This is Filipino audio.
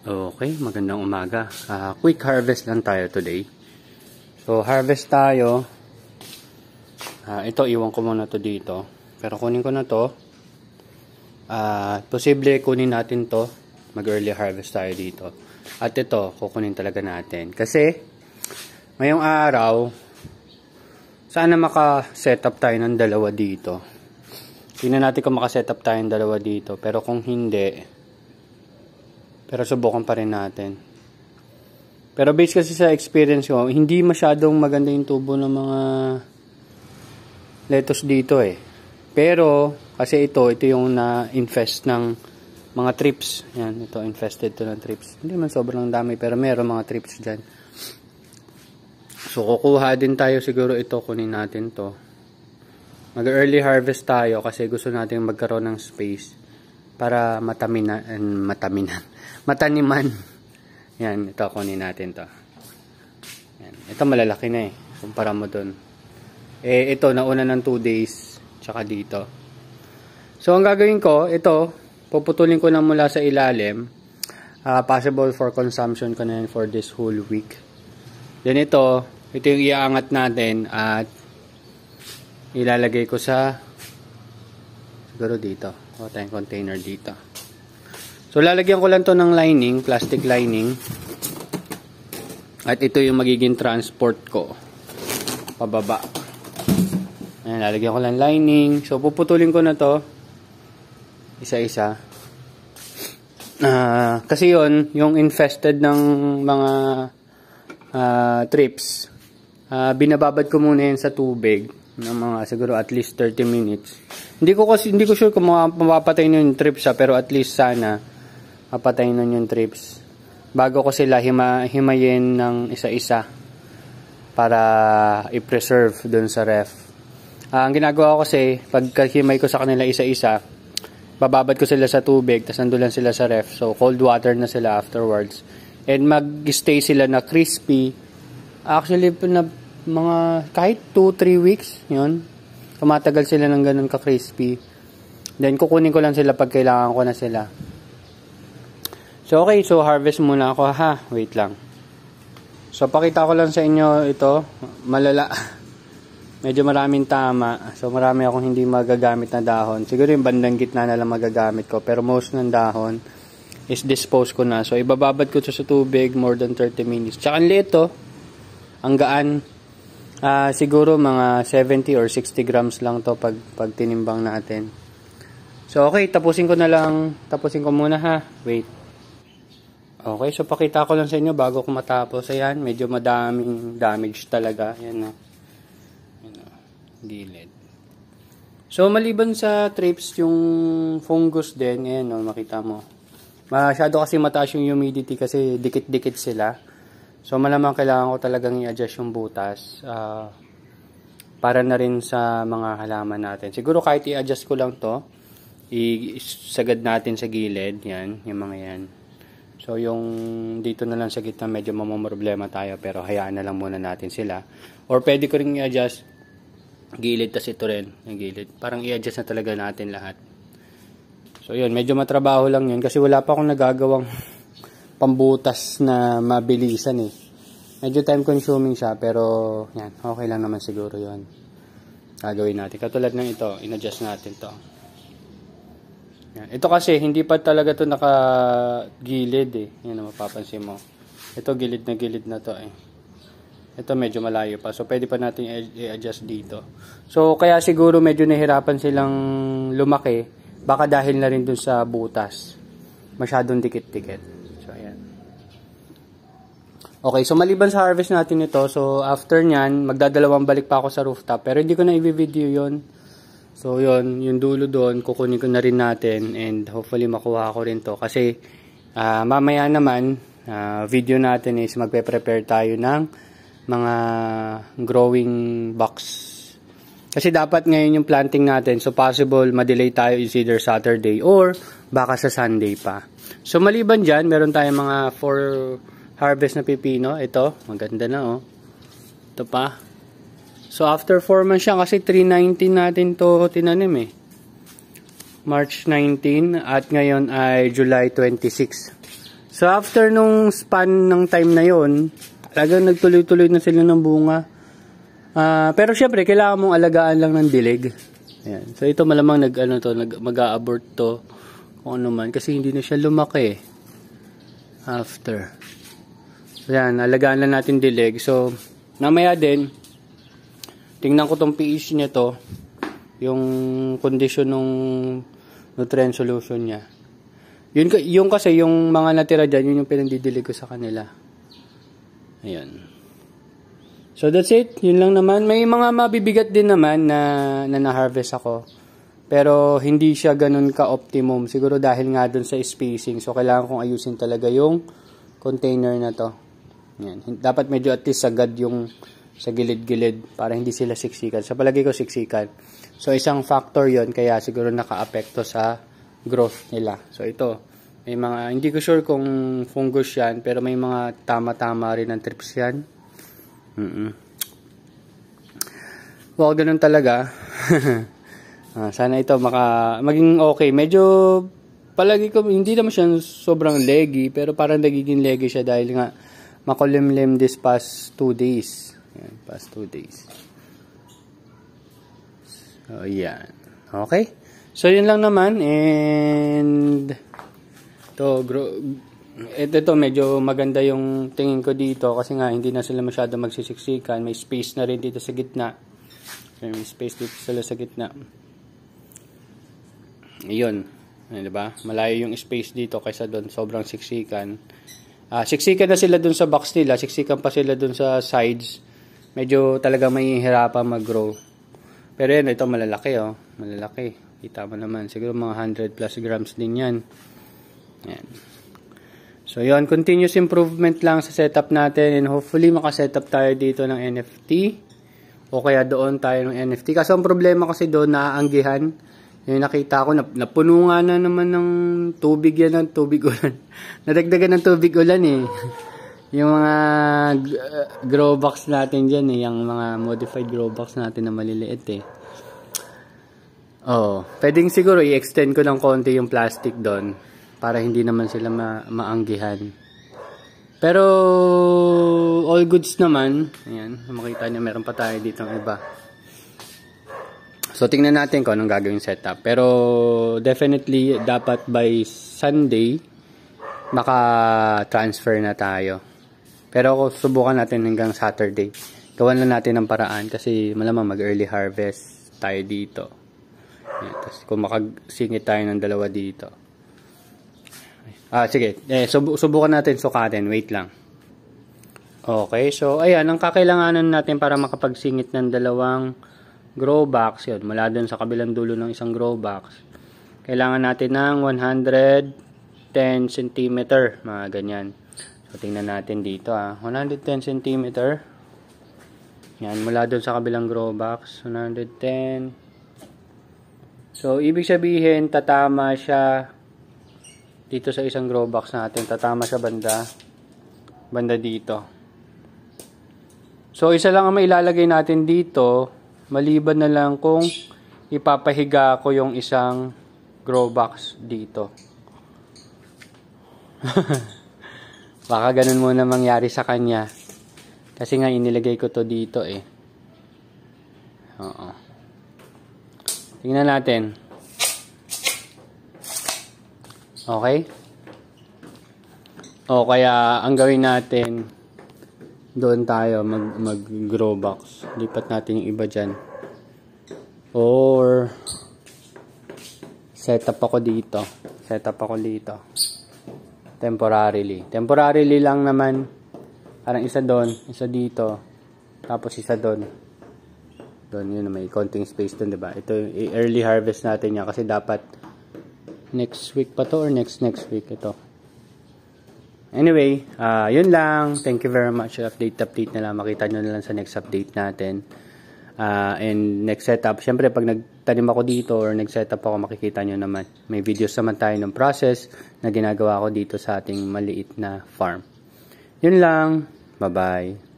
Okay, magandang umaga. Quick harvest lang tayo today. So, harvest tayo. Ito, iwan ko muna to dito. Pero kunin ko na to. Posible kunin natin to. Mag-early harvest tayo dito. At ito, kukunin talaga natin. Kasi, ngayong araw, sana maka-set up tayo ng dalawa dito. Tingnan natin kung maka-set up tayo ng dalawa dito. Pero kung hindi, pero subukan pa rin natin. Pero based kasi sa experience ko, hindi masyadong maganda yung tubo ng mga lettuce dito eh. Pero, kasi ito yung na-infest ng mga trips. Yan, ito, infested to ng trips. Hindi man sobrang dami, pero meron mga trips dyan. So, kukuha din tayo siguro ito, kunin natin to. Mag-early harvest tayo kasi gusto natin magkaroon ng space para mataniman. Yan, ito kunin natin to. Yan. Ito malalaki na eh, kumpara mo dun. Ito nauna ng 2 days, tsaka dito. So, ang gagawin ko, ito, puputulin ko na mula sa ilalim. Possible for consumption ko na yun for this whole week. Then ito yung iaangat natin at ilalagay ko sa siguro dito. O tayong container dito. So, lalagyan ko lang to ng lining, plastic lining. At ito yung magiging transport ko. Pababa. Ayan, lalagyan ko lang lining. So, puputulin ko na to. Isa-isa. Kasi yung infested ng mga trips, binababad ko muna yan sa tubig ng mga siguro at least 30 minutes. Hindi ko sure kung mapapatay nun yung trips pero at least sana mapatay nun yung trips bago ko sila himayin ng isa-isa para i-preserve dun sa ref. Ang ginagawa ko kasi pagkahimay ko sa kanila isa-isa, bababad ko sila sa tubig tapos nandulan sila sa ref, so cold water na sila afterwards and mag-stay sila na crispy actually na mga kahit 2-3 weeks yun. Tumatagal sila ng ganun ka-crispy. Then, kukunin ko lang sila pag kailangan ko na sila. So, okay. So, harvest muna ako ha. Wait lang. So, pakita ko lang sa inyo ito. Malala. Medyo maraming tama. So, marami akong hindi magagamit na dahon. Siguro yung bandang gitna na lang magagamit ko. Pero most ng dahon is dispose ko na. So, ibababad ko ito sa tubig more than 30 minutes. Tsaka ang liit to. Ang gaan. Siguro mga 70 or 60 grams lang to pag tinimbang natin. So, okay. Tapusin ko muna ha. Wait. Okay. So, pakita ko lang sa inyo bago ko matapos. Ayan. Medyo madaming damage talaga. Ayan na. Gilid. So, maliban sa trips, yung fungus din. Ayan o. Makita mo. Masyado kasi mataas yung humidity kasi dikit-dikit sila. So, malamang kailangan ko talagang i-adjust yung butas para na rin sa mga halaman natin. Siguro kahit i-adjust ko lang to, isagad natin sa gilid. Yan, yung mga yan. So, yung dito na lang sa gitna, medyo mamamroblema tayo, pero hayaan na lang muna natin sila. Or pwede ko rin i-adjust gilid, tas ito rin, yung gilid. Parang i-adjust na talaga natin lahat. So, yun, medyo matrabaho lang yun kasi wala pa akong nagagawang pambutas na mabilisan eh. Medyo time consuming siya pero yan, okay lang naman siguro yon. Gagawin natin. Katulad ng ito, in-adjust natin to. Yan. Ito kasi hindi pa talaga to nakagilid eh. Yan ang mapapansin mo. Ito gilid na to eh. Ito medyo malayo pa. So pwede pa natin i-adjust dito. So kaya siguro medyo nahirapan silang lumaki. Baka dahil na rin dun sa butas. Masyadong dikit-dikit. Okay, so maliban sa harvest natin ito, so after nyan, magdadalawang balik pa ako sa rooftop, pero hindi ko na i-video yon. So yon, yung dulo doon, kukunin ko na rin natin and hopefully makuha ko rin to. Kasi mamaya naman, video natin is magpe-prepare tayo ng mga growing box. Kasi dapat ngayon yung planting natin, so possible ma-delay tayo is either Saturday or baka sa Sunday pa. So maliban dyan, meron tayong mga 4 harvest na pipino. Ito, maganda na oh. Ito pa. So, after 4 months siya kasi 319 natin to tinanim eh. March 19 at ngayon ay July 26. So, after nung span ng time na yon, talagang nagtuloy-tuloy na sila ng bunga. Pero syempre, kailangan mong alagaan lang ng dilig. Ayan. So, ito malamang mag-a-abort to kung ano man. Kasi hindi na siya lumaki. After. So, yan. Alagaan lang natin dilig. So, namaya din, tingnan ko tong pH niya to. Yung condition ng nutrient solution niya. Yung kasi, yung mga natira dyan, yun yung pinandidilig ko sa kanila. Ayan. So, that's it. Yun lang naman. May mga mabibigat din naman na na-harvest ako. Pero, hindi siya ganun ka-optimum. Siguro dahil nga dun sa spacing. So, kailangan kong ayusin talaga yung container na to. Ayan. Dapat medyo at least sagad yung sa gilid-gilid para hindi sila siksikan. Sa palagi ko siksikan. So, isang factor yon kaya siguro naka-apekto sa growth nila. So, ito. May mga, hindi ko sure kung fungus yan, pero may mga tama-tama rin ng trips yan. Well, ganun talaga. Sana ito maging okay. Medyo, palagi ko, hindi naman siya sobrang leggy, pero parang nagiging leggy siya dahil nga makulimlim this past 2 days. Ayan, past 2 days. So, yan. Okay. So, yun lang naman. And, ito medyo maganda yung tingin ko dito kasi nga hindi na sila masyado magsisiksikan. May space na rin dito sa gitna. May space dito sila sa gitna. Ayun. Ayun, diba? Malayo yung space dito kaysa doon. Sobrang siksikan. Siksikan na sila doon sa box nila. Siksikan pa sila doon sa sides. Medyo talaga may hirapan mag-grow. Pero yan, ito malalaki oh. Malalaki. Kita mo naman. Siguro mga 100 plus grams din yan. Yan. So, yun. Continuous improvement lang sa setup natin. And hopefully, makasetup tayo dito ng NFT. O kaya doon tayo ng NFT. Kaso ang problema kasi doon, naaanggihan. Yung nakita ko, napuno nga na naman ng tubig yan, ng tubig ulan. Nadagdagan ng tubig ulan eh. Yung mga grow box natin dyan eh. Yung mga modified grow box natin na maliliit eh. Pwedeng siguro i-extend ko ng konti yung plastic doon para hindi naman sila maanggihan. Pero all goods naman. Ayan, makita niyo meron pa tayo dito ng iba. So tingnan natin kung anong gagawing setup. Pero definitely dapat by Sunday maka-transfer na tayo. Pero subukan natin hanggang Saturday. Gawan lang natin ng paraan kasi malamang mag-early harvest tayo dito. Ayan, tapos kung makasingit tayo ng dalawa dito. Sige. Subukan natin sukatin. Wait lang. Okay. So, ayan. Ang kakailanganan natin para makapagsingit ng dalawang grow box. Yun. Mula dun sa kabilang dulo ng isang grow box. Kailangan natin ng 110 cm. Mga ganyan. So, tingnan natin dito. 110 cm. Yan. Mula dun sa kabilang grow box. 110. So, ibig sabihin, tatama siya dito sa isang grow box natin. Tatama siya banda dito. So, isa lang ang mailalagay natin dito, maliban na lang kung ipapahiga ko yung isang grow box dito. Baka ganun muna mangyari sa kanya. Kasi nga, inilagay ko to dito eh. Oo. Tingnan natin. Okay? Kaya ang gawin natin, doon tayo mag-grow box. Lipat natin yung iba dyan. Or, setup ako dito. Temporarily. Temporarily lang naman. Parang isa doon, isa dito. Tapos isa doon. Doon yun, may konting space doon, diba? Ito yung early harvest natin yan kasi dapat next week pa to or next week ito. Anyway, yun lang. Thank you very much. Update na lang. Makita nyo na lang sa next update natin. And next setup, syempre pag nagtanim ako dito or nag-setup ako, makikita nyo naman. May videos naman tayo ng process na ginagawa ko dito sa ating maliit na farm. Yun lang. Bye-bye.